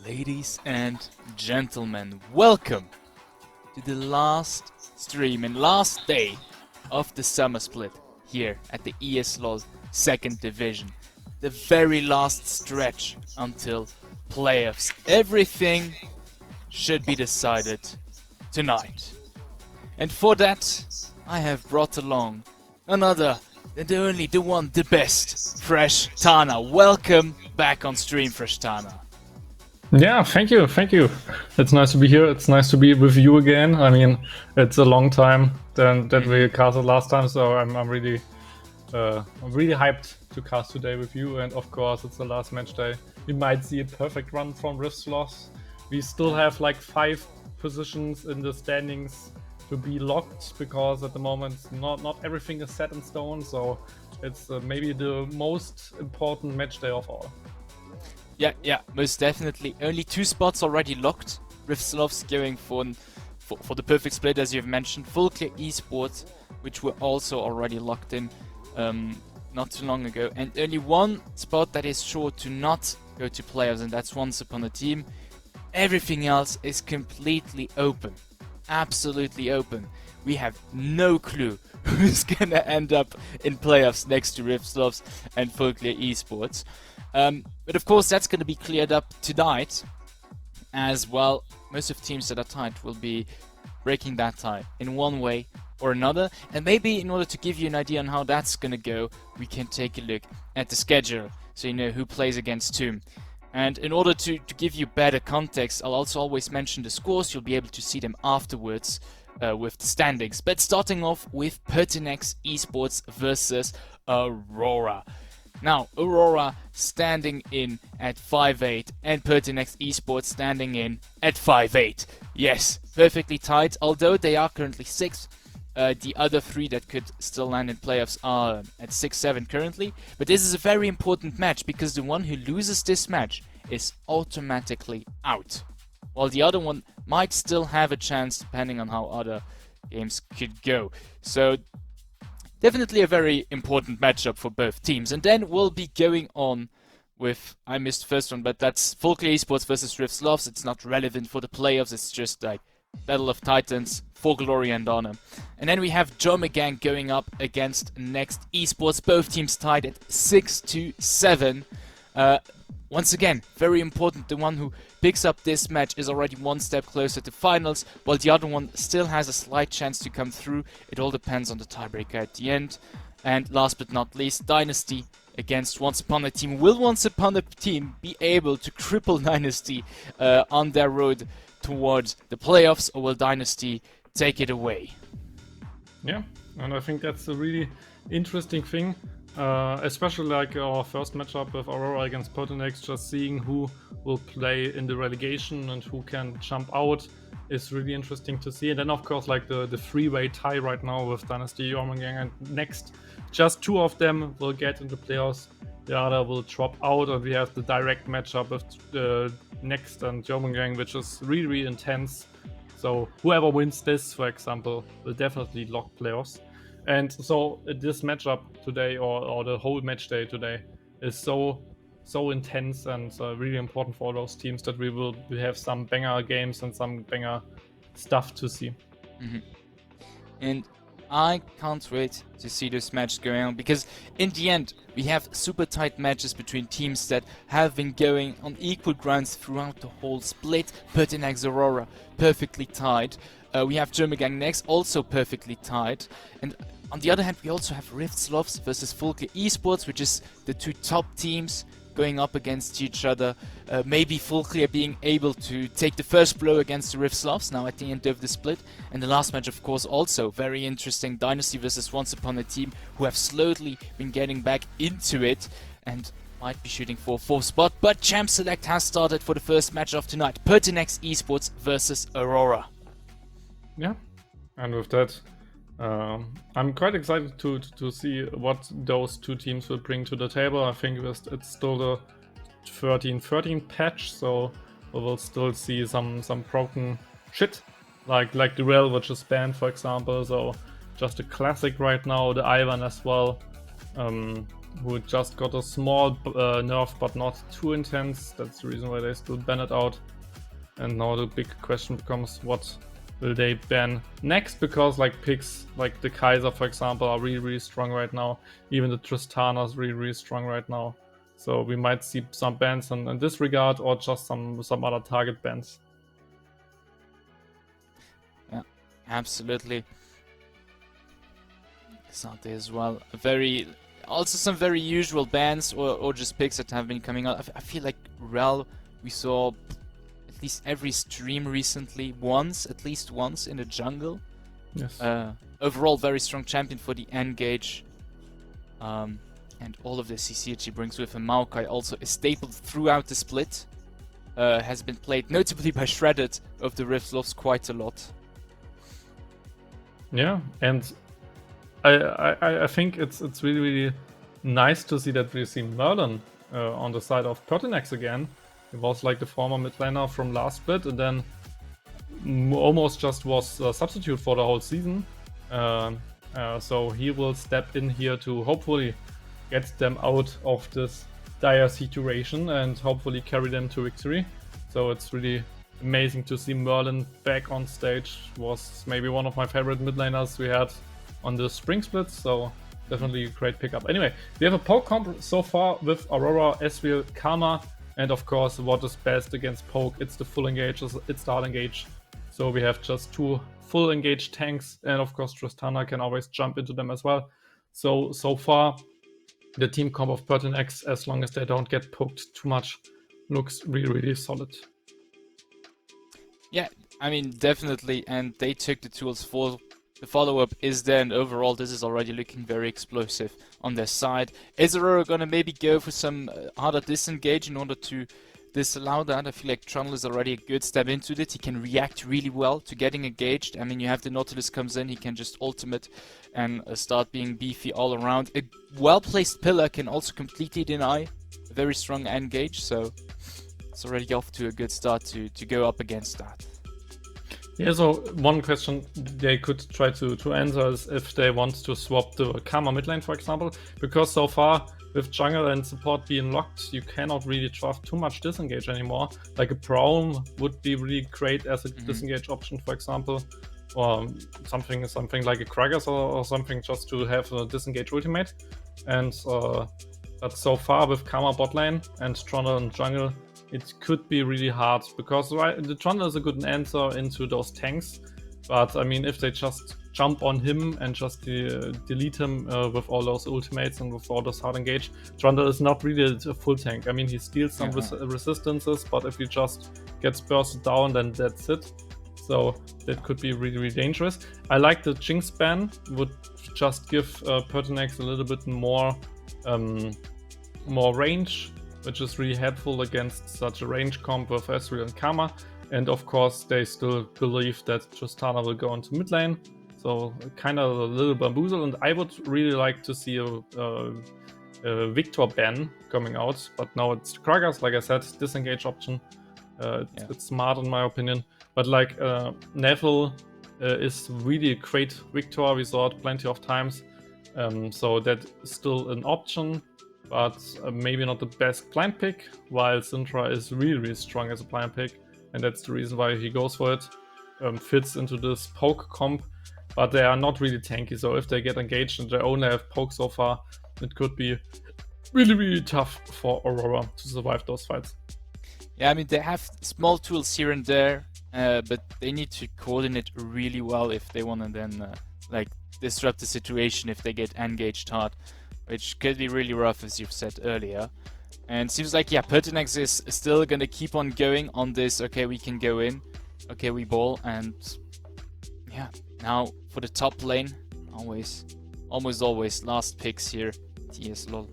Ladies and gentlemen, welcome to the last stream and last day of the summer split here at the ESLOL second division. The very last stretch until playoffs. Everything should be decided tonight. And for that, I have brought along none other than the only, the one, the best, Fresh Tana. Welcome back on stream, Fresh Tana. Yeah, thank you. It's nice to be here. It's nice to be with you again. I mean, it's a long time that we casted last time, so I'm really hyped to cast today with you. And of course, it's the last match day. We might see a perfect run from ESLOL. We still have like 5 positions in the standings to be locked because at the moment not everything is set in stone. So it's maybe the most important match day of all. Yeah, most definitely. Only 2 spots already locked. ESLOL going for the perfect split, as you've mentioned. Full Clear Esports, which were also already locked in not too long ago. And only 1 spot that is sure to not go to playoffs, and that's Once Upon a Team. Everything else is completely open. Absolutely open. We have no clue who's gonna end up in playoffs next to ESLOL and Full Clear Esports. But of course that's going to be cleared up tonight as well. Most of the teams that are tied will be breaking that tie in one way or another. And maybe in order to give you an idea on how that's going to go, we can take a look at the schedule so you know who plays against whom. And in order to give you better context, I'll also always mention the scores. You'll be able to see them afterwards with the standings. But starting off with PERTINAX ESPORTS versus AURORA. Now, AURORA standing in at 5-8 and PERTINAX ESPORTS standing in at 5-8. Yes, perfectly tight, although they are currently 6th. The other 3 that could still land in playoffs are at 6-7 currently. But this is a very important match because the one who loses this match is automatically out. While the other one might still have a chance depending on how other games could go. So definitely a very important matchup for both teams. And then we'll be going on with, I missed the first one, but that's Full Clear Esports versus ESLOL. It's not relevant for the playoffs, it's just like Battle of Titans for glory and honor. And then we have Jomagang going up against Next Esports. Both teams tied at 6-7. Once again, very important, the one who picks up this match is already 1 step closer to finals, while the other one still has a slight chance to come through. It all depends on the tiebreaker at the end. And last but not least, Dynasty against Once Upon a Team. Will Once Upon a Team be able to cripple Dynasty on their road towards the playoffs, or will Dynasty take it away? Yeah, and I think that's a really interesting thing. Especially like our first matchup with AURORA against PERTINAX, just seeing who will play in the relegation and who can jump out is really interesting to see. And then of course like the 3-way tie right now with Dynasty, Jomagang and Next. Just 2 of them will get into playoffs, the other will drop out, and we have the direct matchup with Next and Jomagang, which is really intense. So whoever wins this, for example, will definitely lock playoffs. And so this matchup today, or the whole match day today, is so intense and really important for those teams that we have some banger games and some banger stuff to see. Mm-hmm. And I can't wait to see this match going on, because in the end we have super tight matches between teams that have been going on equal grounds throughout the whole split. PERTINAX AURORA perfectly tied. We have Jomagang Next also perfectly tied. And on the other hand, we also have ESLOL versus Full Clear Esports, which is the 2 top teams going up against each other. Maybe Full Clear being able to take the first blow against the ESLOL now at the end of the split. And the last match, of course, also very interesting. Dynasty versus Once Upon a Team, who have slowly been getting back into it and might be shooting for a 4th spot. But Champ Select has started for the first match of tonight. PERTINAX Esports versus AURORA. Yeah, and with that, I'm quite excited to see what those 2 teams will bring to the table. I think it's still the 13-13 patch, so we will still see some broken shit, like the Rel, which is banned, for example. So just a classic right now, the Ivan as well. who just got a small nerf, but not too intense. That's the reason why they still ban it out. And now the big question becomes, what will they ban next? Because like picks like the Kaiser, for example, are really strong right now. Even the Tristana is really strong right now. So we might see some bans in this regard, or just some other target bans. Yeah, absolutely. Sante as well. Also some very usual bans or just picks that have been coming out. I feel like Rel, we saw at least every stream recently, at least once in the jungle. Yes. Overall, very strong champion for the N-Gage. And all of the CC that she brings with him. Maokai also a staple throughout the split. Has been played notably by Shredded of the Rifts quite a lot. Yeah, and I think it's really nice to see that we see Merlin on the side of PERTINAX again. He was like the former mid laner from last split, and then almost just was a substitute for the whole season. So he will step in here to hopefully get them out of this dire situation and hopefully carry them to victory. So it's really amazing to see Merlin back on stage. Was maybe one of my favorite mid laners we had on the spring split, so definitely a great pickup. Anyway, we have a poke comp so far with Aurora, Ezreal, Karma, and of course what is best against poke, it's the full engage, it's the hard engage. So we have just 2 full engage tanks, and of course Tristana can always jump into them as well. So far the team comp of PERTINAX, as long as they don't get poked too much, looks really solid. Yeah, I mean, definitely, and they took the tools for the follow-up is there, and overall this is already looking very explosive on their side. Is Aurora gonna maybe go for some harder disengage in order to disallow that? I feel like Trundle is already a good step into it. He can react really well to getting engaged. I mean, you have the Nautilus comes in, he can just ultimate and start being beefy all around. A well-placed pillar can also completely deny a very strong engage, so it's already off to a good start to go up against that. Yeah, so one question they could try to answer is if they want to swap the Karma mid lane, for example, because so far with jungle and support being locked, you cannot really draft too much disengage anymore. Like a Braum would be really great as a disengage option, for example, or something like a Kragas or something, just to have a disengage ultimate. And but so far with Karma bot lane and Trundle and jungle, it could be really hard, because the Trundle is a good answer into those tanks, but I mean, if they just jump on him and just delete him with all those ultimates and with all those hard engage, Trundle is not really a full tank. I mean, he steals some resistances, but if he just gets bursted down, then that's it. So that could be really dangerous. I like the Jinx ban, would just give PERTINAX a little bit more range, which is really helpful against such a range comp with Ezreal and Karma. And of course, they still believe that Tristana will go into mid lane. So kind of a little bamboozle. And I would really like to see a Victor ban coming out. But now it's Kragas, like I said, disengage option. It's smart in my opinion. But like Neville is really a great Victor. We saw it plenty of times. So that is still an option, but maybe not the best blind pick, while Syndra is really strong as a blind pick, and that's the reason why he goes for it. Fits into this poke comp, but they are not really tanky, so if they get engaged and they only have poke so far, it could be really tough for Aurora to survive those fights. Yeah, I mean, they have small tools here and there, but they need to coordinate really well if they want to then like disrupt the situation if they get engaged hard, which could be really rough, as you've said earlier. And seems like, yeah, PERTINAX is still gonna keep on going on this, okay, we can go in, okay, we ball, and yeah, now for the top lane, almost always last picks here, ESLOL.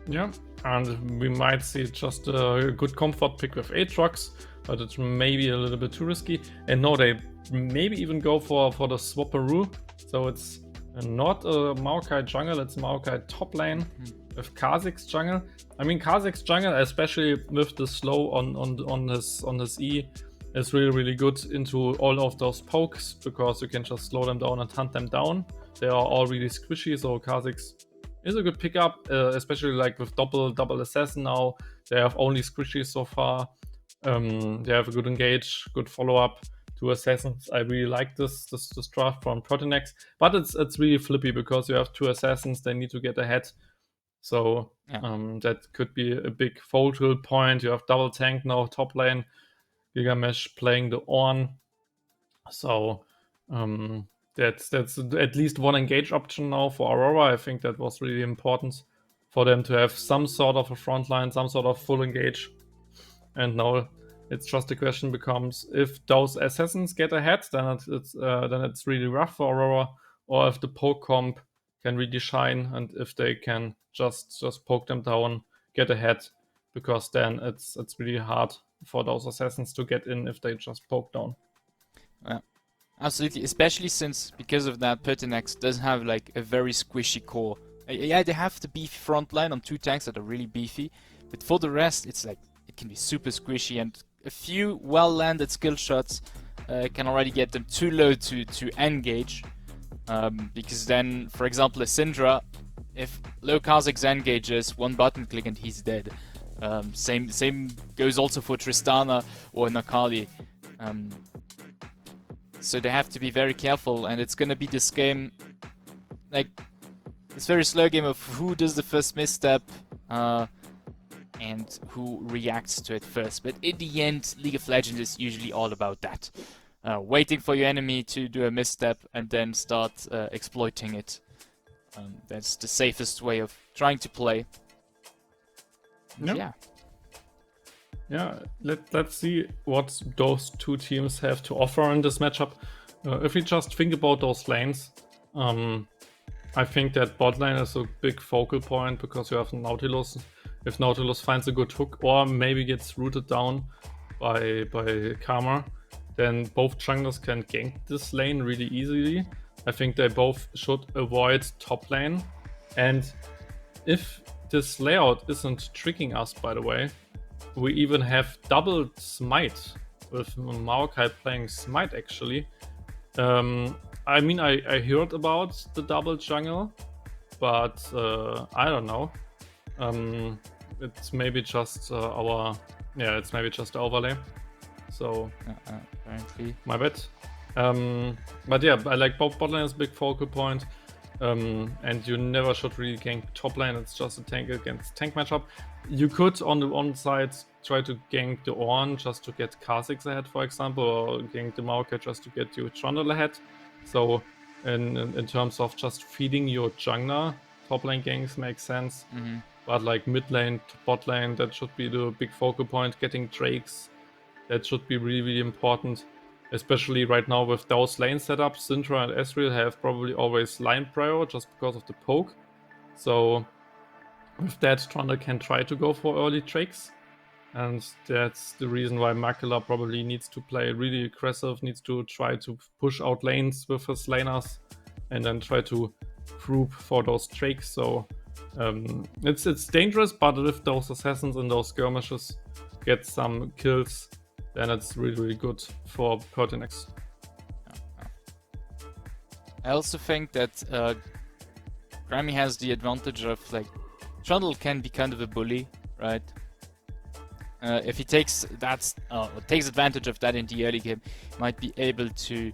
Yeah, and we might see just a good comfort pick with Aatrox, but it's maybe a little bit too risky. And no, they maybe even go for the Swapperoo, so it's not a Maokai jungle, it's Maokai top lane with Kha'Zix jungle. I mean, Kha'Zix jungle, especially with the slow on his E, is really good into all of those pokes, because you can just slow them down and hunt them down. they are all really squishy, so Kha'Zix is a good pickup, especially like with double assassin now. They have only squishy so far. They have a good engage, good follow-up, 2 assassins. I really like this draft from PERTINAX, but it's really flippy because you have 2 assassins, they need to get ahead. So that could be a big focal point. You have double tank now, top lane, Gigamesh playing the Ornn. So that's at least one engage option now for Aurora. I think that was really important for them to have some sort of a front line, some sort of full engage. And now it's just the question becomes, if those assassins get ahead, then it's really rough for Aurora, or if the poke comp can really shine, and if they can just poke them down, get ahead, because then it's really hard for those assassins to get in if they just poke down. Yeah, absolutely. Especially since, because of that, PERTINAX does have like a very squishy core. Yeah, they have the beefy front line on 2 tanks that are really beefy, but for the rest, it's like it can be super squishy, and a few well-landed skill shots can already get them too low to engage. Because then, for example, a Syndra, if low Kha'Zix engages, 1 button click and he's dead. Same goes also for Tristana or Nakali. So they have to be very careful, and it's gonna be this game, like, this very slow game of who does the first misstep and who reacts to it first. But in the end, League of Legends is usually all about that. Waiting for your enemy to do a misstep and then start exploiting it. That's the safest way of trying to play. Yeah. Let's see what those 2 teams have to offer in this matchup. If we just think about those lanes, I think that bot lane is a big focal point because you have Nautilus. If Nautilus finds a good hook or maybe gets rooted down by Karma, then both junglers can gank this lane really easily. I think they both should avoid top lane. And if this layout isn't tricking us, by the way, we even have double smite with Maokai playing smite actually. I mean, I heard about the double jungle, but I don't know. It's maybe just it's maybe just the overlay. So apparently, my bad. But yeah, I like both bot lane is a big focal point. And you never should really gank top lane. It's just a tank against tank matchup. You could on the one side try to gank the Ornn just to get Kha'Zix ahead, for example, or gank the Maokai just to get your Trundle ahead. So in terms of just feeding your jungler, top lane ganks make sense. But like mid lane, bot lane, that should be the big focal point. Getting Drakes, that should be really, really important. Especially right now with those lane setups, Syndra and Ezreal have probably always line prior just because of the poke. So with that, Trundle can try to go for early Drakes. And that's the reason why Makula probably needs to play really aggressive, needs to try to push out lanes with his laners and then try to group for those Drakes. So it's dangerous, but if those assassins in those skirmishes get some kills, then it's really, really good for PERTINAX. I also think that Grammy has the advantage of, like, Trundle can be kind of a bully, right? If he takes advantage of that in the early game, he might be able to,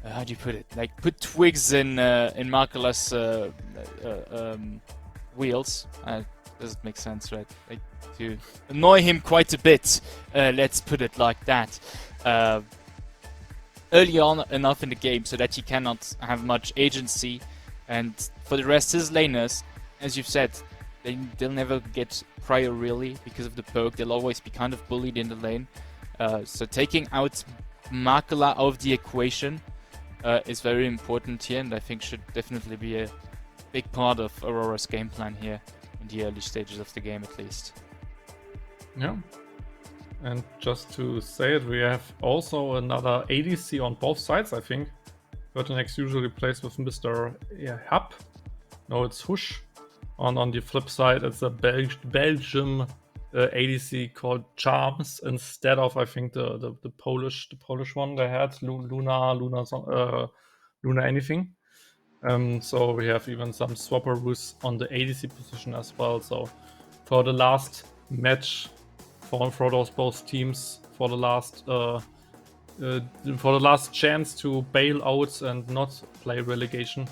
how do you put it? Like, put twigs in Makula's wheels. Doesn't make sense, right? Like, to annoy him quite a bit, let's put it like that. Early on enough in the game so that he cannot have much agency, and for the rest, his laners, as you've said, they'll never get prior really because of the poke. They'll always be kind of bullied in the lane. So taking out Makula out of the equation is very important here, and I think should definitely be a big part of Aurora's game plan here in the early stages of the game, at least. Yeah. And just to say it, we have also another ADC on both sides, I think. PERTINAX usually plays with Mr. Hub. No, it's Hush. On the flip side, it's a Belgium ADC called Charms instead of, I think, the Polish one they had, Luna anything. So we have even some swapperoos on the ADC position as well. So for the last match for those both teams, for the last chance to bail out and not play relegation,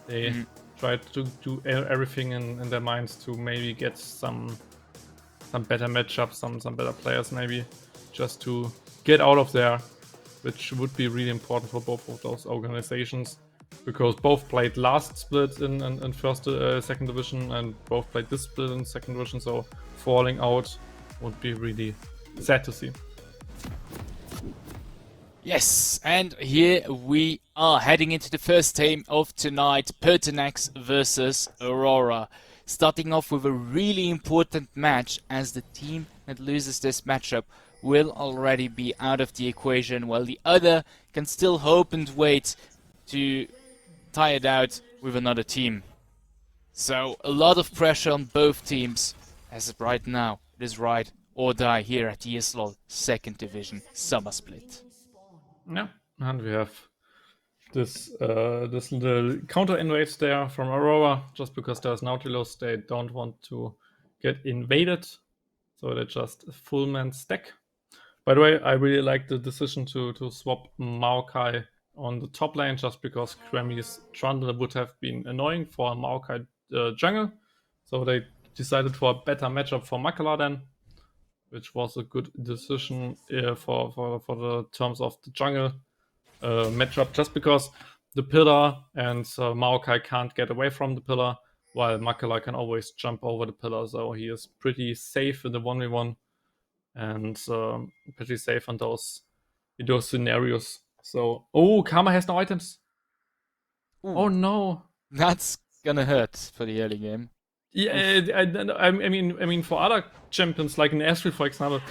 they tried to do everything in their minds to maybe get some better matchups, some better players maybe, just to get out of there, which would be really important for both of those organizations, because both played last split in second division, and both played this split in second division, so falling out would be really sad to see. Yes, and here we are heading into the first game of tonight, PERTINAX versus AURORA. Starting off with a really important match, as the team that loses this matchup will already be out of the equation, while the other can still hope and wait to tie it out with another team. So a lot of pressure on both teams, as of right now it is ride or die here at ESLOL second division summer split. Yeah, and we have this little counter invade there from AURORA, just because there's Nautilus, they don't want to get invaded, so they just full man stack. By the way, I really like the decision to swap Maokai on the top lane, just because Kremi's Trundle would have been annoying for Maokai jungle, so they decided for a better matchup for Makala then, which was a good decision for the terms of the jungle matchup, just because the pillar and Maokai can't get away from the pillar, while Makala can always jump over the pillar, so he is pretty safe in the 1v1 and pretty safe in those scenarios. So, oh, Karma has no items. Ooh, oh no, that's gonna hurt for the early game. Yeah, I mean, for other champions like in Astrid, for example,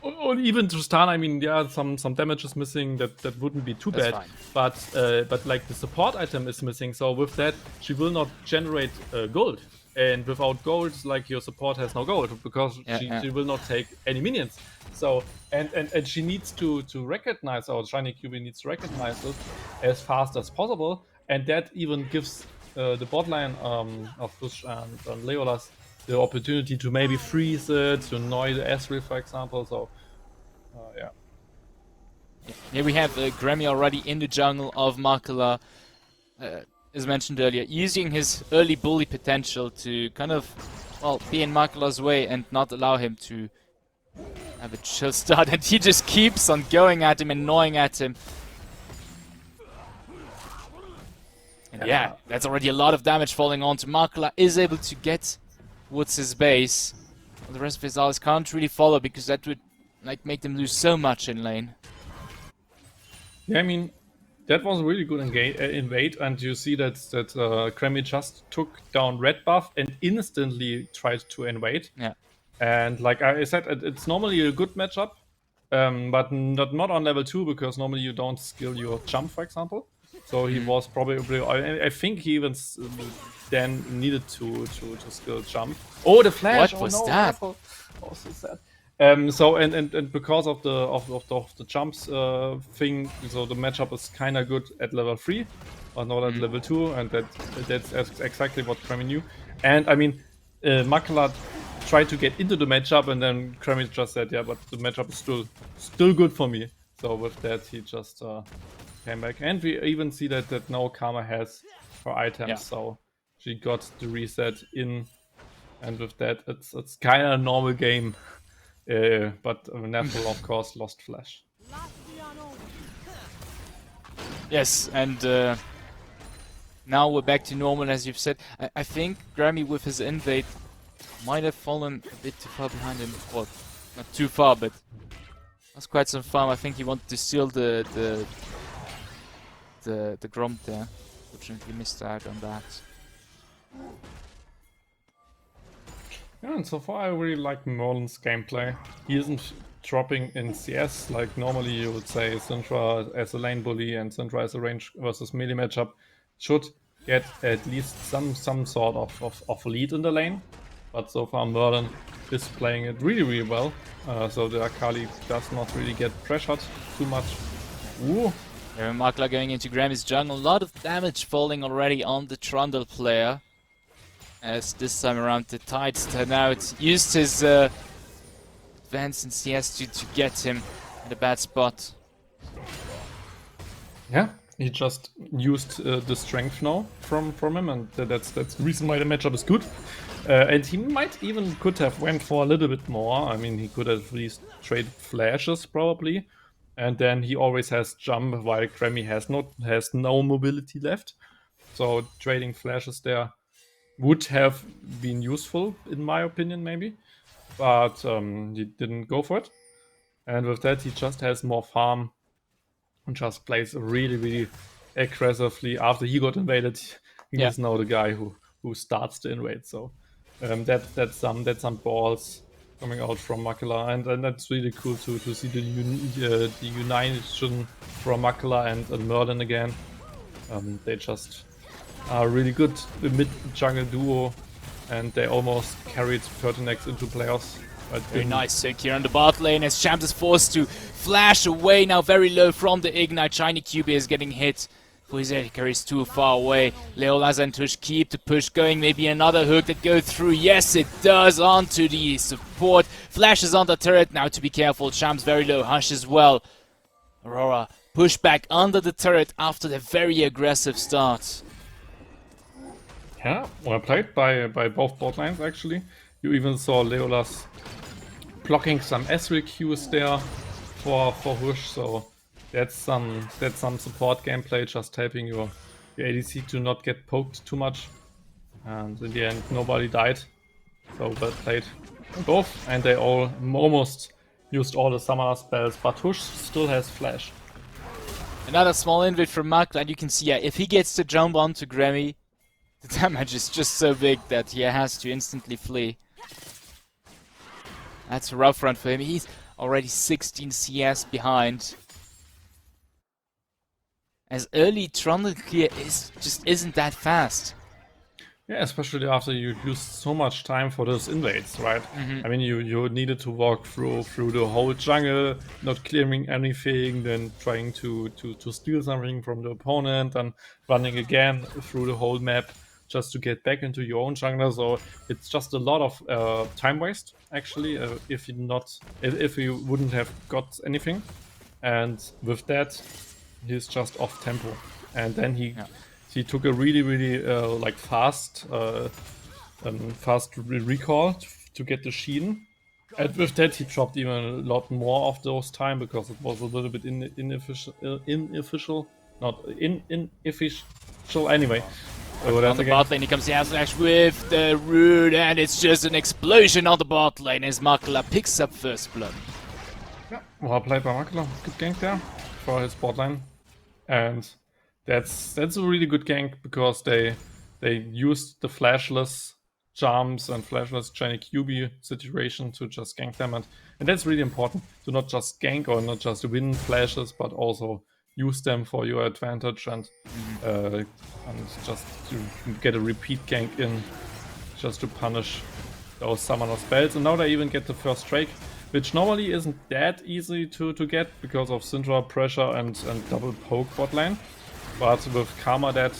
or even Tristana, I mean, yeah, some damage is missing. That wouldn't be too bad. Fine. But like the support item is missing, so with that she will not generate gold. And without gold, like, your support has no gold, because she will not take any minions. So and she needs to recognize, or Shiny QB needs to recognize it as fast as possible, and that even gives the bot lane of Bush and Leolas the opportunity to maybe freeze it, to annoy the Ezreal, for example. So yeah. Here we have Grammy already in the jungle of Makala, as mentioned earlier, using his early bully potential to kind of, well, be in Makala's way and not allow him to have a chill start, and he just keeps on going at him, annoying at him. And yeah, that's already a lot of damage falling onto Makala. Is able to get towards his base. The rest of his allies can't really follow, because that would like make them lose so much in lane. Yeah, I mean, that was a really good invade, and you see that Kremi just took down red buff and instantly tried to invade. Yeah. And like I said, it's normally a good matchup, but not on level 2, because normally you don't skill your jump, for example. So he was probably, I think he even then needed to skill jump. Oh, the flash! What was no, that? Oh, so sad. So and because of the jumps thing, so the matchup is kind of good at level 3, but not at level 2, and that's exactly what Kremi knew. And I mean, Makala tried to get into the matchup, and then Kremi just said, yeah, but the matchup is still good for me. So with that, he just came back, and we even see that now Karma has her items, so she got the reset in, and with that, it's kind of a normal game. But Neville, of course, lost Flash. Yes, and now we're back to normal, as you've said. I think Grammy, with his invade, might have fallen a bit too far behind him. Well, not too far, but that's quite some fun. I think he wanted to steal the Gromp there. Fortunately, missed out on that. Yeah, and so far I really like Merlin's gameplay. He isn't dropping in CS like normally you would say Syndra as a lane bully and Syndra as a range versus melee matchup should get at least some sort of lead in the lane. But so far Merlin is playing it really well. So the Akali does not really get pressured too much. Ooh, Makla going into Grammy's jungle. A lot of damage falling already on the Trundle player. As this time around the Tides turn out. Used his advance in CS to get him in a bad spot. Yeah, he just used the strength now from him, and that's the reason why the matchup is good. And he might even could have went for a little bit more. I mean, he could have at least traded flashes probably, and then he always has jump while Grammy has no mobility left. So trading flashes there would have been useful in my opinion, maybe, but he didn't go for it. And with that, he just has more farm and just plays really aggressively. After he got invaded, he is now the guy who starts the invade. So that's some balls coming out from Makela, and that's really cool to see the unition from Makela and Merlin again. They just are really good, the mid jungle duo, and they almost carried PERTINAX into playoffs. Very nice sync here on the bot lane as Shams is forced to flash away now very low from the Ignite. Shiny QB is getting hit. Fuizeka is too far away. Leolas and Tush keep the push going. Maybe another hook that goes through. Yes, it does onto the support. Flashes on the turret. Now to be careful. Shams very low. Hush as well. Aurora push back under the turret after the very aggressive start. Yeah, well played by both bot lines actually. You even saw Leolas blocking some Ezreal Qs there for Hush, so that's some support gameplay, just helping your ADC to not get poked too much. And in the end, nobody died, so well played both, and they all almost used all the summoner spells, but Hush still has flash. Another small invade from Makla, and you can see if he gets to jump onto Grammy, the damage is just so big that he has to instantly flee. That's a rough run for him. He's already 16 CS behind. As early Trundle clear just isn't that fast. Yeah, especially after you used so much time for those invades, right? I mean, you needed to walk through the whole jungle, not clearing anything, then trying to steal something from the opponent, and running again through the whole map just to get back into your own jungle. So it's just a lot of time waste, actually, if you wouldn't have got anything. And with that, he's just off tempo, and then he took a really like fast recall to get the Sheen, and with that he dropped even a lot more of those time because it was a little bit inefficient anyway. On the bot lane, he comes the slash with the Rune, and it's just an explosion on the bot lane as Makela picks up first blood. Yeah, well played by Makela. Good gank there for his bot lane, and that's a really good gank because they used the flashless jumps and flashless shiny QB situation to just gank them, and that's really important to not just gank or not just win flashes, but also use them for your advantage and just to get a repeat gank in, just to punish those summoner spells. And now they even get the first Drake, which normally isn't that easy to get because of Syndra pressure and double poke bot lane. But with Karma that,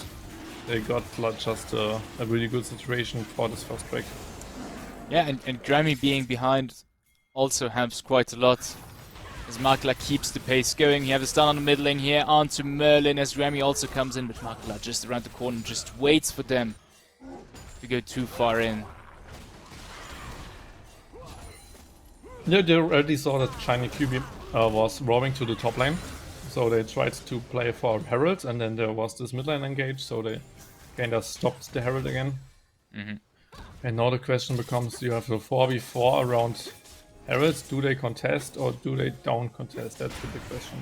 they got just a really good situation for this first Drake. Yeah, and Grammy being behind also helps quite a lot. As Makela keeps the pace going. You have a stun on the mid lane here onto Merlin as Grammy also comes in, but Makela just around the corner just waits for them to go too far in. Yeah, they already saw that shiny QB was roaming to the top lane, so they tried to play for Herald, and then there was this mid lane engage, so they kind of stopped the Herald again. And now the question becomes, you have a 4v4 around Heralds. Do they contest or do they down contest? That's the big question.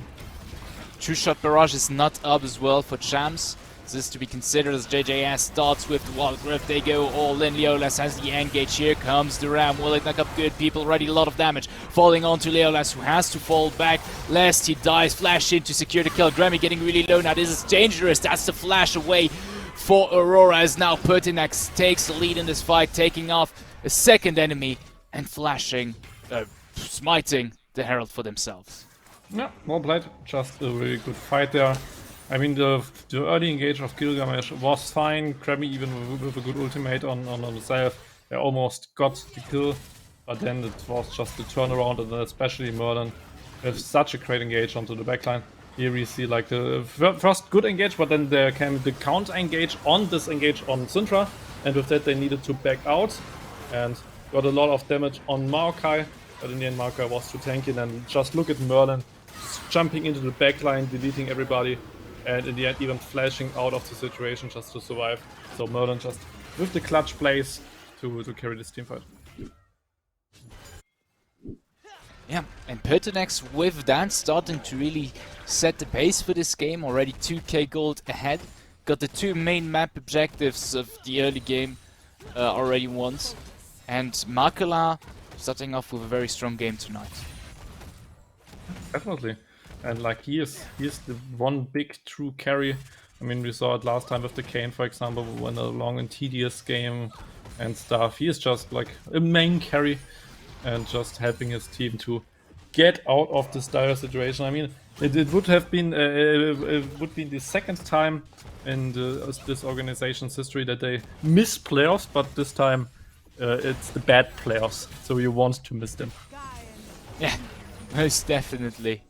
Two-shot barrage is not up as well for Shams. This is to be considered as JJS starts with the Wild Grip. They go all in. Leolas has the engage. Here comes the Ram. Will it knock up good people? Already a lot of damage falling onto Leolas, who has to fall back lest he dies. Flash in to secure the kill. Grammy getting really low now. This is dangerous. That's the flash away for Aurora as now PERTINAX takes the lead in this fight, taking off a second enemy and flashing. Smiting the Herald for themselves. Yeah, well played. Just a really good fight there. I mean, the early engage of Gilgamesh was fine. Krabby even with a good ultimate on himself. They almost got the kill, but then it was just the turnaround, and then especially Merlin with such a great engage onto the backline. Here we see like the first good engage, but then there came the counter engage on this engage on Syndra, and with that they needed to back out and got a lot of damage on Maokai, but in the end Maokai was too tanky. And then just look at Merlin jumping into the backline, deleting everybody, and in the end even flashing out of the situation just to survive. So Merlin just with the clutch plays to carry this teamfight. Yeah, and PERTINAX with that starting to really set the pace for this game, already 2k gold ahead. Got the 2 main map objectives of the early game already once. And Makala starting off with a very strong game tonight. Definitely. And like he is the one big true carry. I mean, we saw it last time with the Kane, for example, when a long and tedious game and stuff. He is just like a main carry and just helping his team to get out of this dire situation. I mean, it would have been the second time in this organization's history that they miss playoffs, but this time it's the bad playoffs, so you want to miss them. Yeah, most definitely.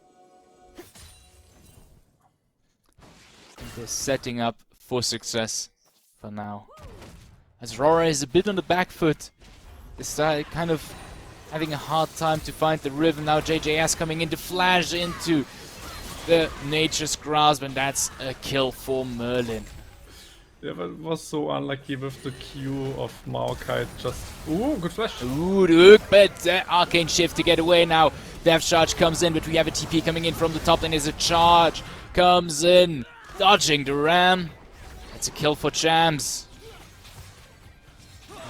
They're setting up for success for now. As AURORA is a bit on the back foot. They start kind of having a hard time to find the rhythm. Now JJS coming in to flash into the Nature's Grasp, and that's a kill for Merlin. Yeah, but it was so unlucky with the Q of Maokai. Just ooh, good flash. Ooh, look, but Arcane Shift to get away now. Death Charge comes in, but we have a TP coming in from the top. Then there's a charge comes in, dodging the ram. That's a kill for Chams.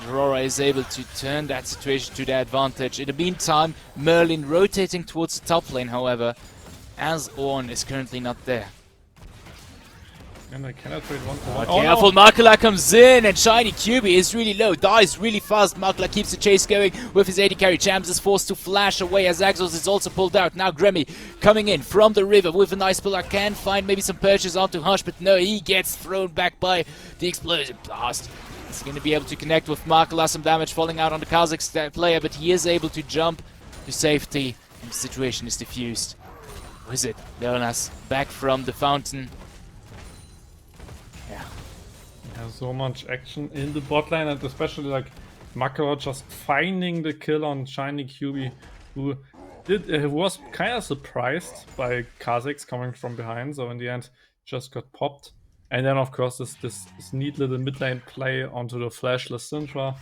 AURORA is able to turn that situation to their advantage. In the meantime, Merlin rotating towards the top lane, however, as Ornn is currently not there. And I cannot trade one for one. Careful, no. Makala comes in, and Shiny QB is really low, dies really fast. Makala keeps the chase going with his AD carry. Chams is forced to flash away as Axos is also pulled out. Now Gremmy coming in from the river with a nice pillar. Can find maybe some purchase onto Hush, but no, he gets thrown back by the Explosion Blast. He's going to be able to connect with Makala, some damage falling out on the Kazakh player, but he is able to jump to safety, and the situation is diffused. Who is it? Leonas back from the fountain. Yeah. So much action in the bot lane, and especially like Makala just finding the kill on Shiny QB, who was kind of surprised by Kazakhs coming from behind, so in the end just got popped. And then of course this neat little mid lane play onto the flashless Syndra,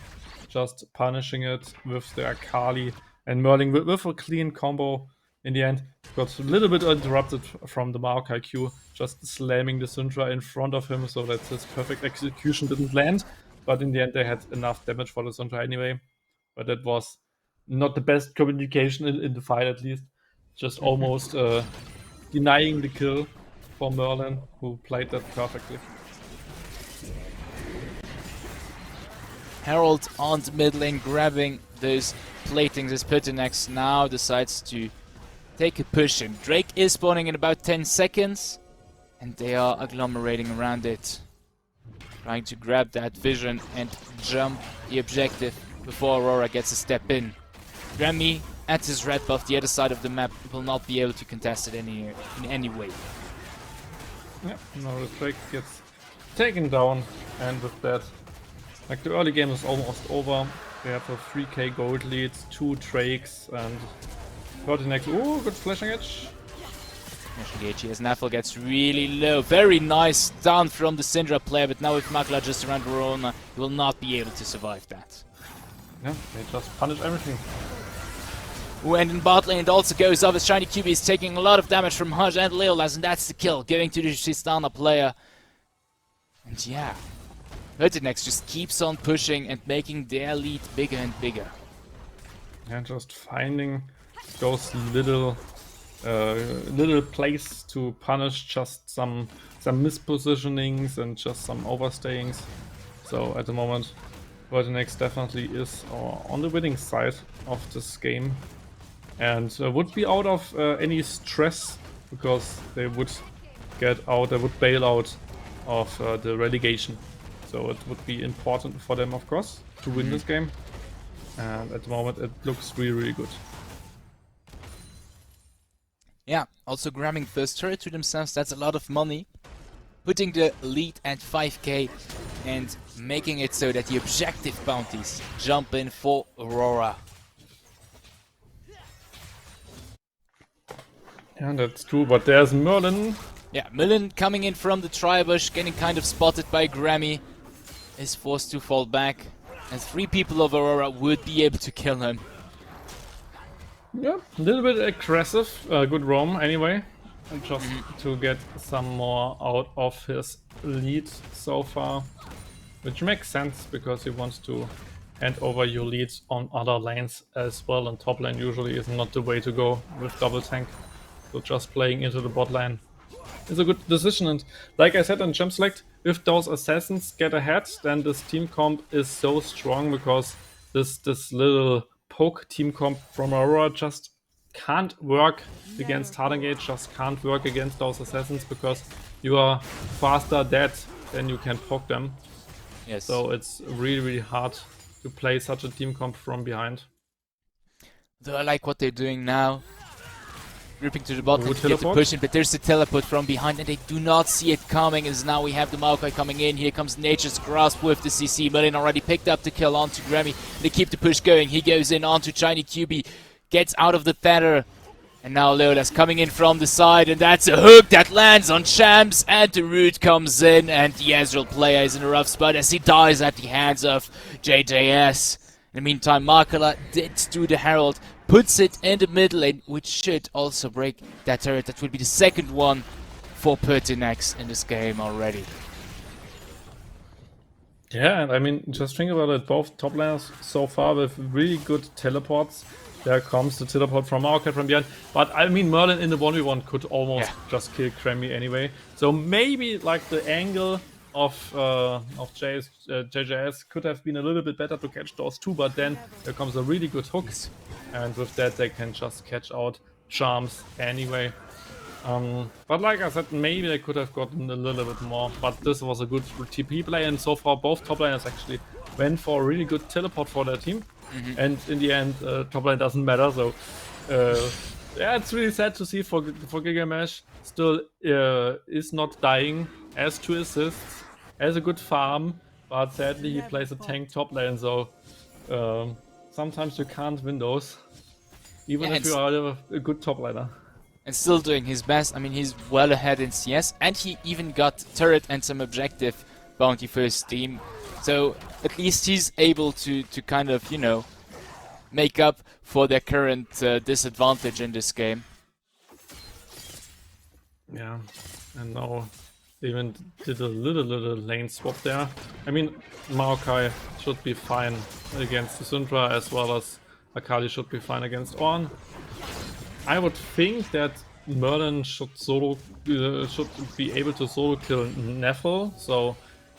just punishing it with the Akali, and Merlin with a clean combo. In the end, got a little bit interrupted from the Maokai Q, just slamming the Syndra in front of him so that his perfect execution didn't land. But in the end, they had enough damage for the Syndra anyway. But that was not the best communication in the fight, at least. Just almost denying the kill for Merlin, who played that perfectly. Herald on the mid lane grabbing those platings as PERTINAX now decides to take a push in. Drake is spawning in about 10 seconds, and they are agglomerating around it, trying to grab that vision and jump the objective before AURORA gets a step in. Grammy at his red buff, the other side of the map, will not be able to contest it in any way. Yeah, now the Drake gets taken down, and with that, like the early game is almost over. We have a 3k gold lead, 2 Drakes, and PERTINAX. Ooh, good flashing edge. Flashing edge as Naffle gets really low. Very nice down from the Syndra player, but now with Makala just around Verona, he will not be able to survive that. Yeah, they just punish everything. Ooh, and in bot lane it also goes up as Shiny QB is taking a lot of damage from Hush and Leolas, and that's the kill, going to the Tristana player. And yeah, PERTINAX just keeps on pushing and making their lead bigger and bigger. And just finding those little plays to punish just some mispositionings and just some overstayings. So at the moment, PERTINAX definitely is on the winning side of this game. and would be out of any stress because they would bail out of the relegation. So it would be important for them, of course, to win this game. And at the moment, it looks really, really good. Yeah, also grabbing first turret to themselves, that's a lot of money. Putting the lead at 5k and making it so that the objective bounties jump in for Aurora. Yeah, that's true, but there's Merlin. Yeah, Merlin coming in from the tri-bush, getting kind of spotted by Grammy, is forced to fall back, and 3 people of Aurora would be able to kill him. Yeah, a little bit aggressive, good roam anyway, and just to get some more out of his lead so far, which makes sense because he wants to hand over your leads on other lanes as well, and top lane usually is not the way to go with double tank, so just playing into the bot lane is a good decision. And like I said in Gem Select, if those assassins get ahead, then this team comp is so strong because this little poke team comp from Aurora just can't work against hard engage, just can't work against those assassins because you are faster dead than you can poke them. Yes. So it's really, really hard to play such a team comp from behind. Though I like what they're doing now. Ripping to the bottom to get the teleport? push in, but there's the teleport from behind and they do not see it coming, as now we have the Maokai coming in. Here comes Nature's Grasp with the CC. Merlin already picked up the kill onto Grammy. They keep the push going. He goes in onto Shiny QB, gets out of the tether. And now Leola's coming in from the side, and that's a hook that lands on Shams, and the root comes in, and the Ezreal player is in a rough spot as he dies at the hands of JJS. In the meantime, Markala did do the Herald, puts it in the middle lane, which should also break that turret. That would be the second one for PERTINAX in this game already. Yeah, and I mean, just think about it, both top laners so far with really good teleports. There comes the teleport from Maokai from behind. But I mean, Merlin in the 1v1 could almost just kill Grammy anyway. So maybe like the angle of JJS could have been a little bit better to catch those two, but then there comes a really good hook. And with that they can just catch out Charms anyway. But like I said, maybe they could have gotten a little bit more. But this was a good TP play, and so far both top laners actually went for a really good teleport for their team. And in the end, top lane doesn't matter. So yeah, it's really sad to see for Gilgamesh. Still is not dying, has 2 assists, has a good farm, but sadly he plays a tank top lane. So sometimes you can't win those, even if you are a good top laner. And still doing his best. I mean, he's well ahead in CS, and he even got turret and some objective bounty for his team. So at least he's able to kind of, you know, make up for their current disadvantage in this game. Yeah, and now they even did a little lane swap there. I mean, Maokai should be fine against the Syndra, as well as Akali should be fine against Ornn. I would think that Merlin should be able to solo kill Neffel, so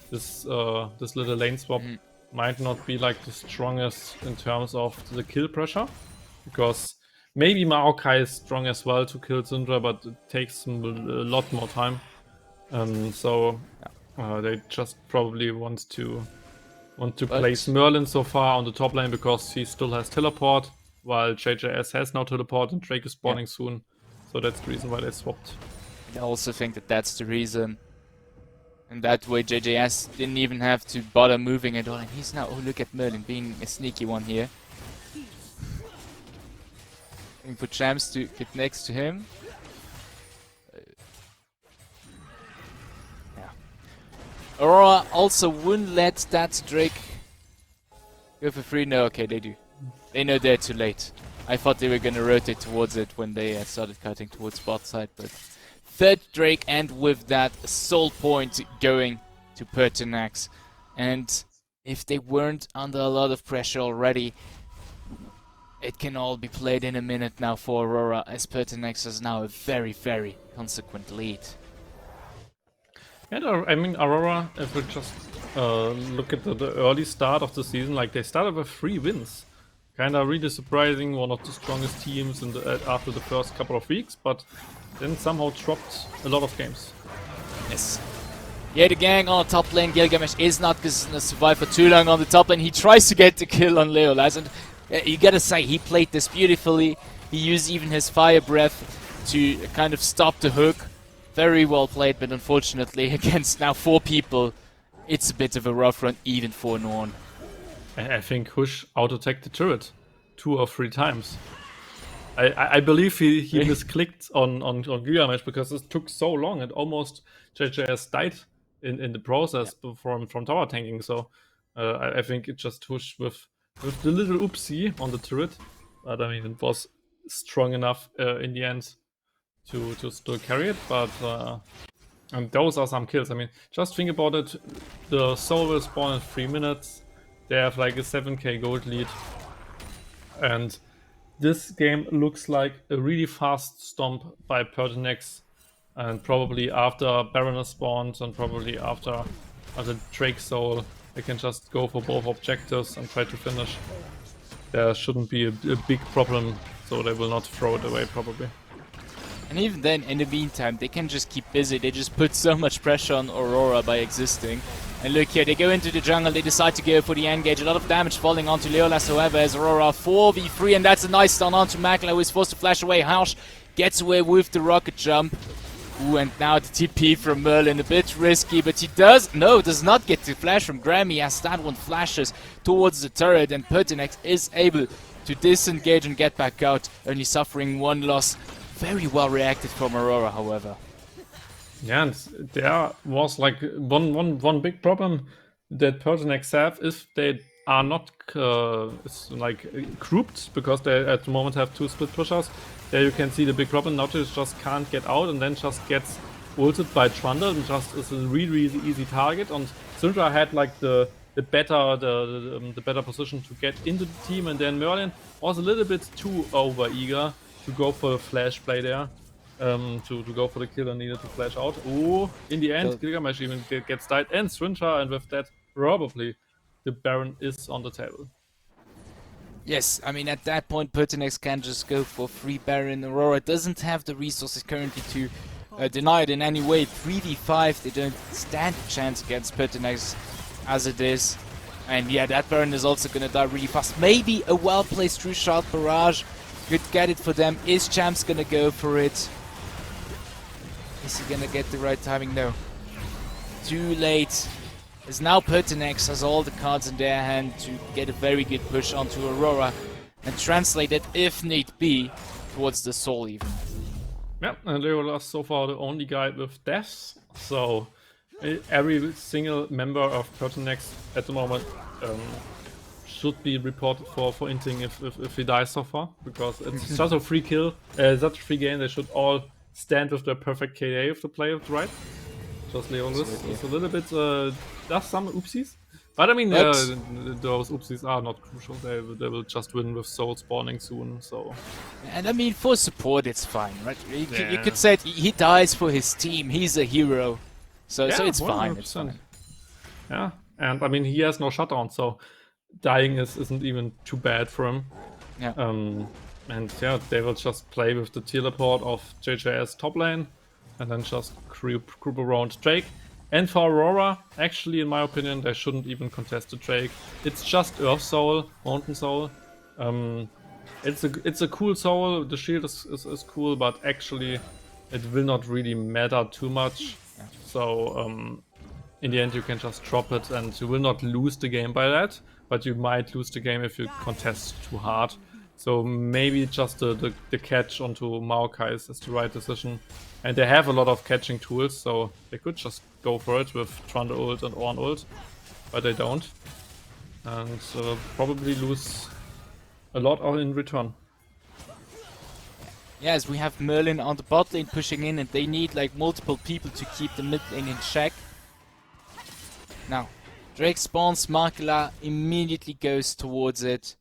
this little lane swap might not be like the strongest in terms of the kill pressure, because maybe Maokai is strong as well to kill Syndra, but it takes him a lot more time. So they just probably want to place Merlin so far on the top lane because he still has teleport, while JJS has no teleport and Drake is spawning soon. So that's the reason why they swapped. I also think that that's the reason. And that way JJS didn't even have to bother moving at all. And he's now, oh look at Merlin being a sneaky one here. And put Shams to get next to him. Yeah. Aurora also wouldn't let that Drake go for free. No, okay, they do. They know they're too late. I thought they were gonna rotate towards it when they started cutting towards bot side, but third Drake, and with that soul point going to PERTINAX. And if they weren't under a lot of pressure already, it can all be played in a minute now for Aurora, as PERTINAX has now a very, very consequent lead. Yeah, I mean, Aurora, if we just look at the early start of the season, like they started with 3 wins. Kinda really surprising, one of the strongest teams in the, after the first couple of weeks, but then somehow dropped a lot of games. Yes. Yeah, the gang on the top lane. Gilgamesh is not going to survive for too long on the top lane. He tries to get the kill on Leolas, and you gotta say, he played this beautifully. He used even his fire breath to kind of stop the hook. Very well played, but unfortunately, against now 4 people, it's a bit of a rough run, even for Norn. I think Hush auto-attacked the turret 2 or 3 times. I believe he misclicked on Gilgamesh because it took so long and almost JJS died in the process from tower tanking. So I think it just Hush with the little oopsie on the turret. But I mean, it was strong enough in the end to still carry it. But and those are some kills. I mean, just think about it. The soul will spawn in 3 minutes. They have like a 7k gold lead. And this game looks like a really fast stomp by PERTINAX. And probably after Baroness spawns and probably after Drake Soul, they can just go for both objectives and try to finish. There shouldn't be a big problem, so they will not throw it away probably. And even then, in the meantime, they can just keep busy. They just put so much pressure on Aurora by existing. And look here, they go into the jungle, they decide to go for the engage. A lot of damage falling onto Leolas, however, as Aurora 4v3, and that's a nice stun onto Makla, who is forced to flash away. Harsh gets away with the rocket jump. Ooh, and now the TP from Merlin, a bit risky, but he does not get the flash from Grammy, as that one flashes towards the turret, and PERTINAX is able to disengage and get back out, only suffering 1 loss. Very well reacted from Aurora, however. Yeah, and there was like one big problem that PERTINAX have if they are not grouped, because they at the moment have 2 split pushers. There you can see the big problem. Nautilus just can't get out and then just gets ulted by Trundle and just is a really easy target. And Syndra had like the better position to get into the team, and then Merlin was a little bit too over eager to go for the flash play there. To go for the kill and needed to flash out. Oh, in the end, Gilgamesh even gets died, and Syndra, and with that, probably the Baron is on the table. Yes, I mean, at that point, PERTINAX can just go for free Baron. Aurora doesn't have the resources currently to deny it in any way. 3v5, they don't stand a chance against PERTINAX as it is. And yeah, that Baron is also going to die really fast. Maybe a well-placed True Shard Barrage could get it for them. Is Champs going to go for it? Is he going to get the right timing? No. Too late. As now PERTINAX has all the cards in their hand to get a very good push onto Aurora and translate it, if need be, towards the soul even. Yeah, and Leolas so far the only guy with deaths, so every single member of PERTINAX at the moment should be reported for inting if he dies so far, because it's such a free kill, such a free game. They should all stand with their perfect KA if they play it right. Just Leolas is a little bit does some oopsies, but I mean those oopsies are not crucial. They will just win with soul spawning soon. So, and I mean, for support it's fine, right? You could say he dies for his team. He's a hero, so it's fine. 100%. It's fine. Yeah, and I mean he has no shutdown, so dying isn't even too bad for him. Yeah. And yeah, they will just play with the teleport of JJS top lane, and then just group around Drake. And for Aurora, actually, in my opinion, they shouldn't even contest the Drake. It's just Earth Soul, Mountain Soul. It's a cool soul. The shield is cool, but actually, it will not really matter too much. Yeah. So in the end, you can just drop it, and you will not lose the game by that. But you might lose the game if you contest too hard. So maybe just the catch onto Maokai is the right decision. And they have a lot of catching tools, so they could just go for it with Trundle ult and Ornn ult, but they don't. And probably lose a lot in return. Yes, we have Merlin on the bot lane pushing in, and they need like multiple people to keep the mid lane in check. Now, Drake spawns, Makla immediately goes towards it,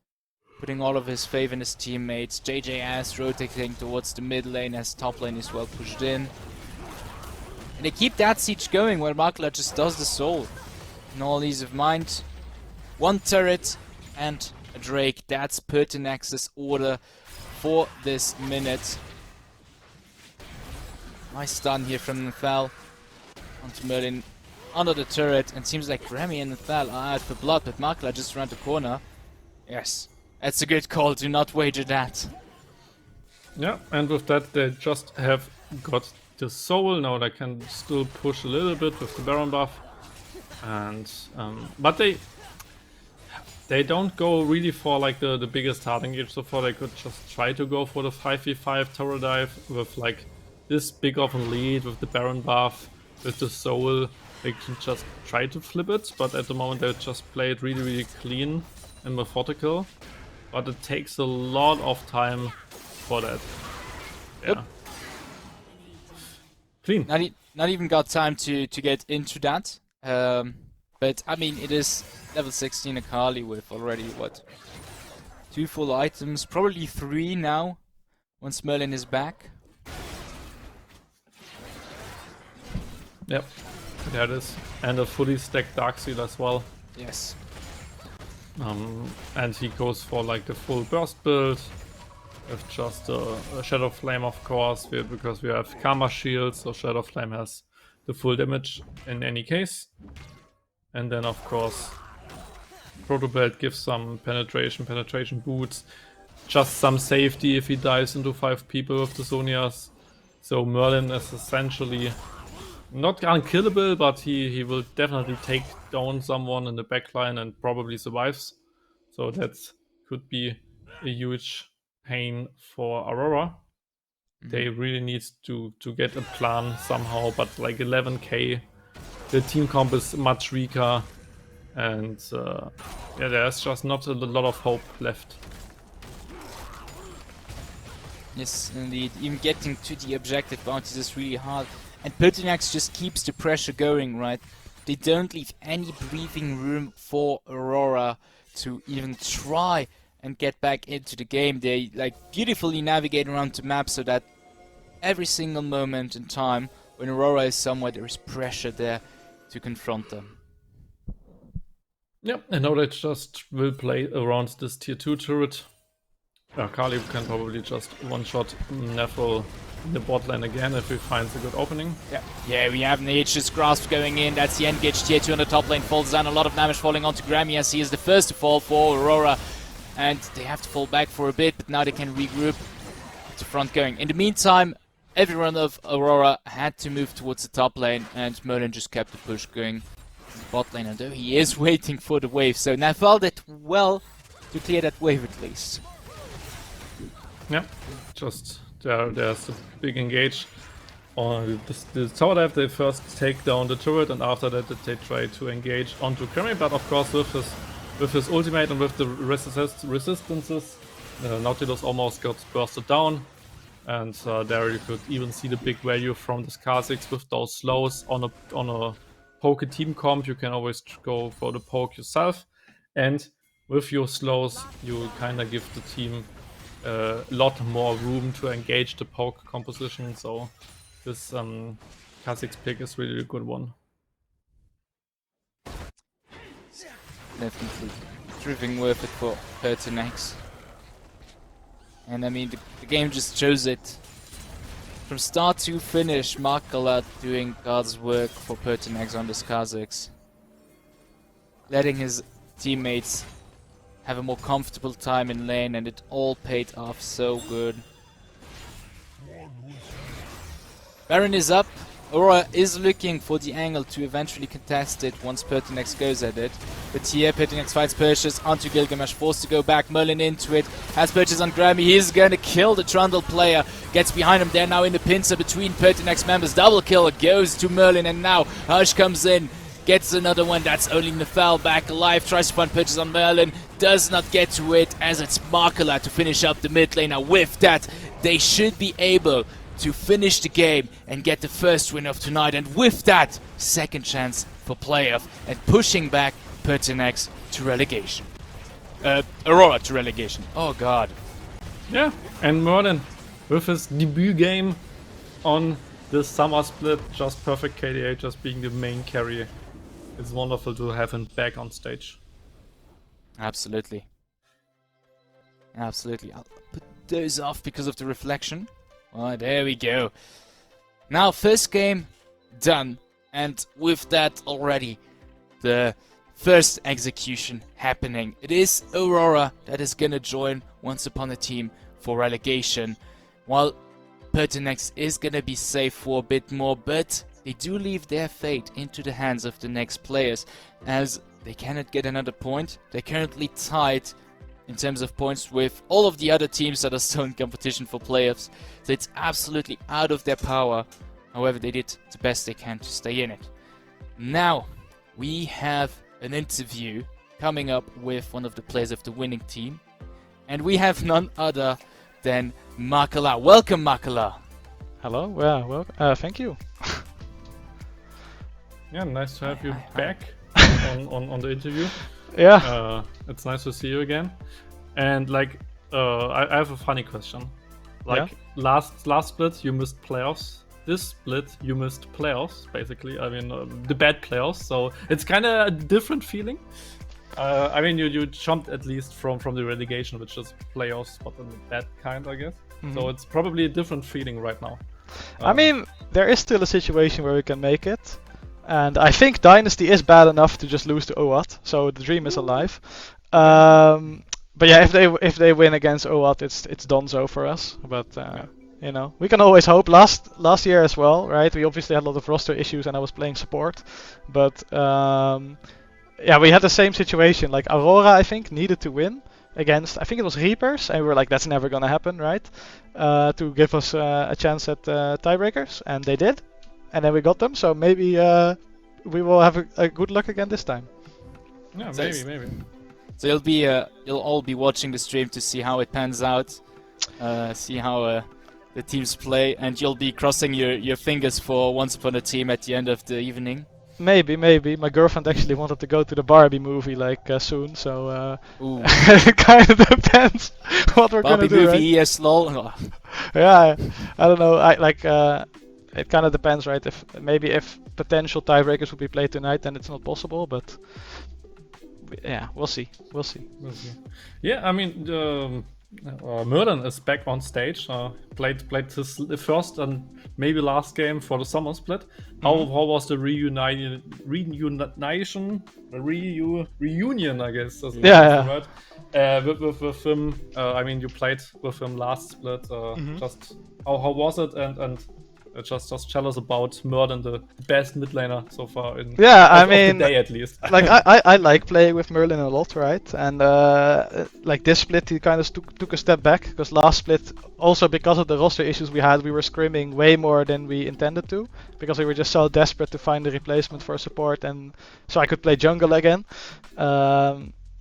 putting all of his faith in his teammates. JJS rotating towards the mid lane as top lane is well pushed in. And they keep that siege going while Makla just does the soul. In all ease of mind. 1 turret and a Drake. That's PERTINAX's order for this minute. Nice stun here from Nethal onto Merlin under the turret, and seems like Grammy and Nethal are out for blood, but Makla just around the corner. Yes, that's a good call, do not wager that. Yeah, and with that they just have got the soul. Now they can still push a little bit with the Baron buff. And but they don't go really for like the biggest hard engage so far. They could just try to go for the 5v5 tower dive with like this big of a lead with the Baron buff, with the soul. They can just try to flip it, but at the moment they just play it really clean and methodical. But it takes a lot of time for that. Yeah. Yep. Clean. Not even got time to get into that. But I mean, it is level 16 Akali with already, what, 2 full items, probably 3 now, once Merlin is back. Yep, there it is. And a fully stacked Darkseal as well. Yes. And he goes for like the full burst build with just a Shadow Flame, of course, because we have Karma Shield, so Shadow Flame has the full damage in any case. And then of course Proto Belt gives some penetration boots, just some safety if he dives into 5 people with the Zonias. So Merlin is essentially not unkillable, but he will definitely take down someone in the backline and probably survives. So that could be a huge pain for Aurora. They really need to get a plan somehow, but like 11k, the team comp is much weaker, and yeah, there's just not a lot of hope left. Yes, indeed. Even getting to the objective bounties is really hard. And PERTINAX just keeps the pressure going, right? They don't leave any breathing room for Aurora to even try and get back into the game. They like beautifully navigate around the map so that every single moment in time when Aurora is somewhere, there is pressure there to confront them. Yep, and now they just will play around this tier 2 turret. Kali can probably just one-shot Nethal in the bot lane again if he finds a good opening. Yeah, we have an Aegis Grasp going in. That's the engage tier 2 on the top lane. Falls down, a lot of damage falling onto Grammy as he is the first to fall for Aurora. And they have to fall back for a bit, but now they can regroup to front going. In the meantime, everyone of Aurora had to move towards the top lane, and Merlin just kept the push going in the bot lane, although he is waiting for the wave. So Nethal did well to clear that wave at least. Yeah, just there's a big engage on the tower dive. They first take down the turret, and after that they try to engage onto Grammy, but of course with his ultimate and with the resistances, Nautilus almost got bursted down. And there you could even see the big value from the Kha'Zix with those slows on a poke team comp. You can always go for the poke yourself, and with your slows you kind of give the team a lot more room to engage the poke composition. So this Kha'Zix pick is really a good one. Definitely proving worth it for PERTINAX. And I mean, the game just shows it. From start to finish, Makala doing God's work for PERTINAX on this Kha'Zix. Letting his teammates have a more comfortable time in lane, and it all paid off so good. Baron is up. Aurora is looking for the angle to eventually contest it once PERTINAX goes at it. But here PERTINAX fights Purchase onto Gilgamesh, forced to go back. Merlin into it, has Purchase on Grammy. He's going to kill the Trundle player. Gets behind him, they're now in the pincer between PERTINAX members. Double kill, it goes to Merlin, and now Hush comes in. Gets another one, that's only Nethal back alive. Tries to find Purchase on Merlin, does not get to it, as it's Makala to finish up the mid lane. Now with that, they should be able to finish the game and get the first win of tonight, and with that, second chance for playoff and pushing back PERTINAX to relegation. Aurora to relegation. Oh god. Yeah, and Merlin with his debut game on this summer split, just perfect KDA, just being the main carry. It's wonderful to have him back on stage. Absolutely. Absolutely. I'll put those off because of the reflection. Alright, there we go. Now, first game done. And with that already, the first execution happening. It is AURORA that is gonna join Once Upon a Team for relegation. While PERTINAX is gonna be safe for a bit more, but they do leave their fate into the hands of the next players, as they cannot get another point. They're currently tied in terms of points with all of the other teams that are still in competition for playoffs, so it's absolutely out of their power. However, they did the best they can to stay in it. Now, we have an interview coming up with one of the players of the winning team, and we have none other than Makala. Welcome, Makala. Hello, yeah, well, thank you. Yeah, nice to have you back on the interview. Yeah. It's nice to see you again. And like, I have a funny question. Like last split you missed playoffs. This split you missed playoffs, basically. I mean, the bad playoffs. So it's kind of a different feeling. I mean, you jumped at least from the relegation, which is playoffs, but in the bad kind, I guess. So it's probably a different feeling right now. I mean, there is still a situation where we can make it. And I think Dynasty is bad enough to just lose to OAT, so the dream is alive. But yeah, if they win against OAT, it's donezo for us. But you know, we can always hope. Last year as well, right? We obviously had a lot of roster issues, and I was playing support. But yeah, we had the same situation. Like AURORA, I think, needed to win against, I think it was Reapers, and we were like, that's never gonna happen, right? To give us a chance at tiebreakers, and they did. And then we got them, so maybe we will have a good luck again this time. Yeah, So maybe. So you'll all be watching the stream to see how it pans out, see how the teams play, and you'll be crossing your fingers for Once Upon a Team at the end of the evening. Maybe. My girlfriend actually wanted to go to the Barbie movie like soon, so it kind of depends what we're Barbie gonna do. movie, Right? ESLOL. Yeah, I don't know. I like. It kind of depends, right? If potential tiebreakers would be played tonight, then it's not possible. But yeah, we'll see. Yeah, I mean, Merlin is back on stage. Played his first and maybe last game for the summer split. How was the reunion? I guess. Yeah. Right. With him. I mean, you played with him last split. Just how was it? And just tell us about Merlin, the best mid laner so far in I of mean, the day at least. like I like playing with Merlin a lot, right? And like this split, he kind of took a step back, because last split, also because of the roster issues we had, we were scrimming way more than we intended to, because we were just so desperate to find a replacement for support, and so I could play jungle again.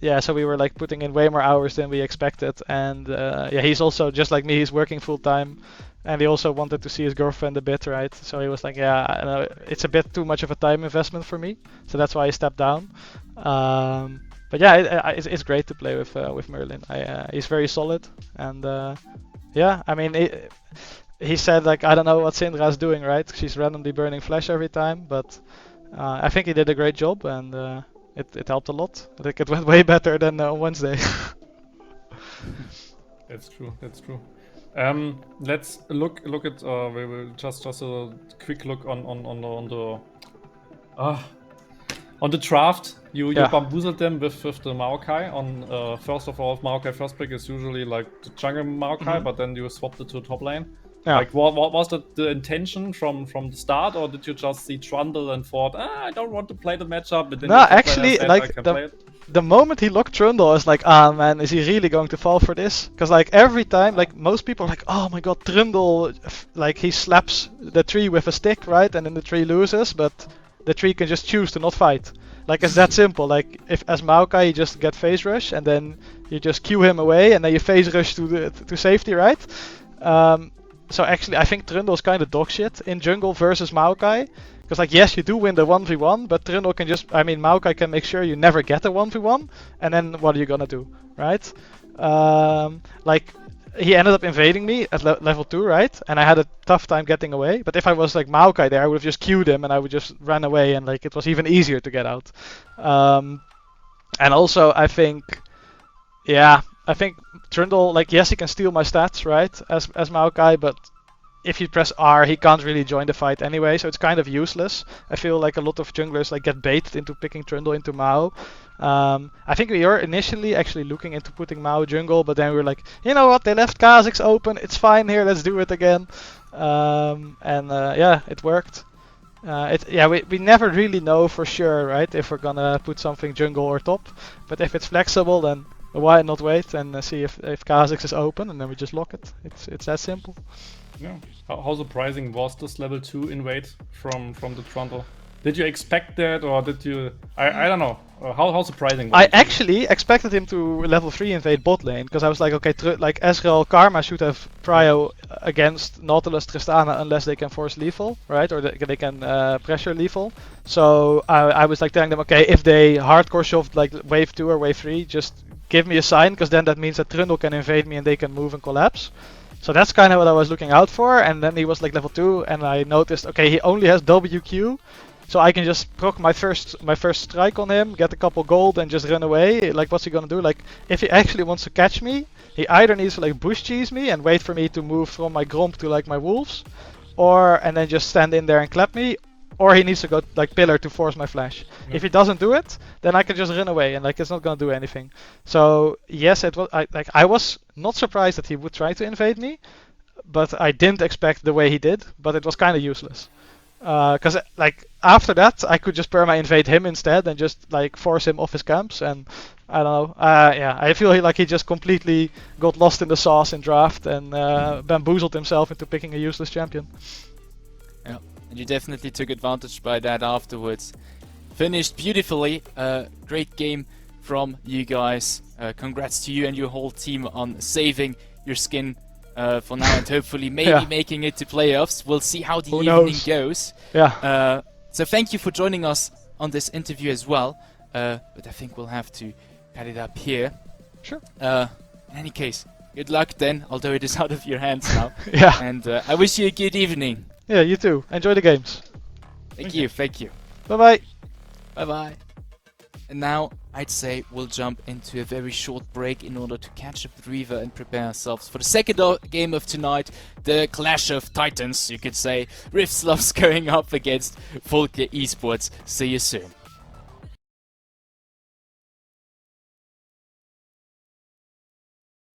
Yeah, so we were like putting in way more hours than we expected, and yeah, he's also just like me, he's working full time. And he also wanted to see his girlfriend a bit, right? So he was like, yeah, I know, it's a bit too much of a time investment for me. So that's why he stepped down. But yeah, it's great to play with Merlin. He's very solid. And yeah, I mean, he said, like, I don't know what Syndra's doing, right? She's randomly burning flash every time. But I think he did a great job, and it helped a lot. I think it went way better than on Wednesday. That's true. Let's look at we will just a quick look on the draft. You bamboozled them with the Maokai on first of all, Maokai first pick is usually like the jungle Maokai, but then you swapped it to top lane. Yeah. Like what was the intention from the start, or did you just see Trundle and thought, I don't want to play the matchup? But then no, actually, like the moment he locked Trundle, I was like, ah man, is he really going to fall for this? Because like every time, like most people are like, oh my god, Trundle, like he slaps the tree with a stick, right? And then the tree loses, but the tree can just choose to not fight. Like it's that simple. Like if as Maokai you just get phase rush and then you just queue him away and then you phase rush to safety, right? So actually, I think Trundle's kind of dog shit in jungle versus Maokai. Because like, yes, you do win the 1v1, but Trundle can just, I mean, Maokai can make sure you never get a 1v1, and then what are you gonna do, right? Like, he ended up invading me at level 2, right? And I had a tough time getting away, but if I was like Maokai there, I would have just queued him and I would just run away, and like, it was even easier to get out. And also, I think Trundle, like, yes, he can steal my stats, right, as Maokai, but if you press R, he can't really join the fight anyway, so it's kind of useless. I feel like a lot of junglers like get baited into picking Trundle into Mao. I think we were initially actually looking into putting Mao jungle, but then we were like, you know what, they left Kha'Zix open, it's fine here, let's do it again. Yeah, it worked. We never really know for sure, right, if we're gonna put something jungle or top, but if it's flexible, then why not wait and see if Kha'Zix is open, and then we just lock it. It's that simple. Yeah. How surprising was this level 2 invade from the Trundle? Did you expect that, or did you? I don't know. How surprising was I it? actually expected him to level 3 invade bot lane, because I was like, okay, like Ezreal Karma should have prio against Nautilus Tristana unless they can force lethal, right? Or they can pressure lethal. So I was like telling them, okay, if they hardcore shove like wave 2 or wave 3, just give me a sign, because then that means that Trundle can invade me and they can move and collapse. So that's kind of what I was looking out for, and then he was like level 2, and I noticed, okay, he only has WQ, so I can just proc my first strike on him, get a couple gold, and just run away. Like, what's he gonna do? Like, if he actually wants to catch me, he either needs to like bush cheese me and wait for me to move from my Gromp to like my wolves, and then just stand in there and clap me, or he needs to go like pillar to force my flash. Yeah. If he doesn't do it, then I can just run away and like it's not gonna do anything. So yes, it was. I was not surprised that he would try to invade me, but I didn't expect the way he did. But it was kind of useless, because like after that I could just perma invade him instead and just like force him off his camps, and I don't know. Yeah, I feel like he just completely got lost in the sauce in draft and bamboozled himself into picking a useless champion. Yeah, and you definitely took advantage by that afterwards. Finished beautifully. Great game from you guys. Congrats to you and your whole team on saving your skin for now, and hopefully maybe making it to playoffs. We'll see how the evening goes. Yeah. So thank you for joining us on this interview as well. But I think we'll have to cut it up here. Sure. In any case, good luck then, although it is out of your hands now. Yeah. And I wish you a good evening. Yeah, you too. Enjoy the games. Thank you. Thank you. Bye bye. Bye bye. And now I'd say we'll jump into a very short break in order to catch up with Reaver and prepare ourselves for the second game of tonight, the Clash of Titans, you could say. Riftslove's going up against Volker Esports. See you soon.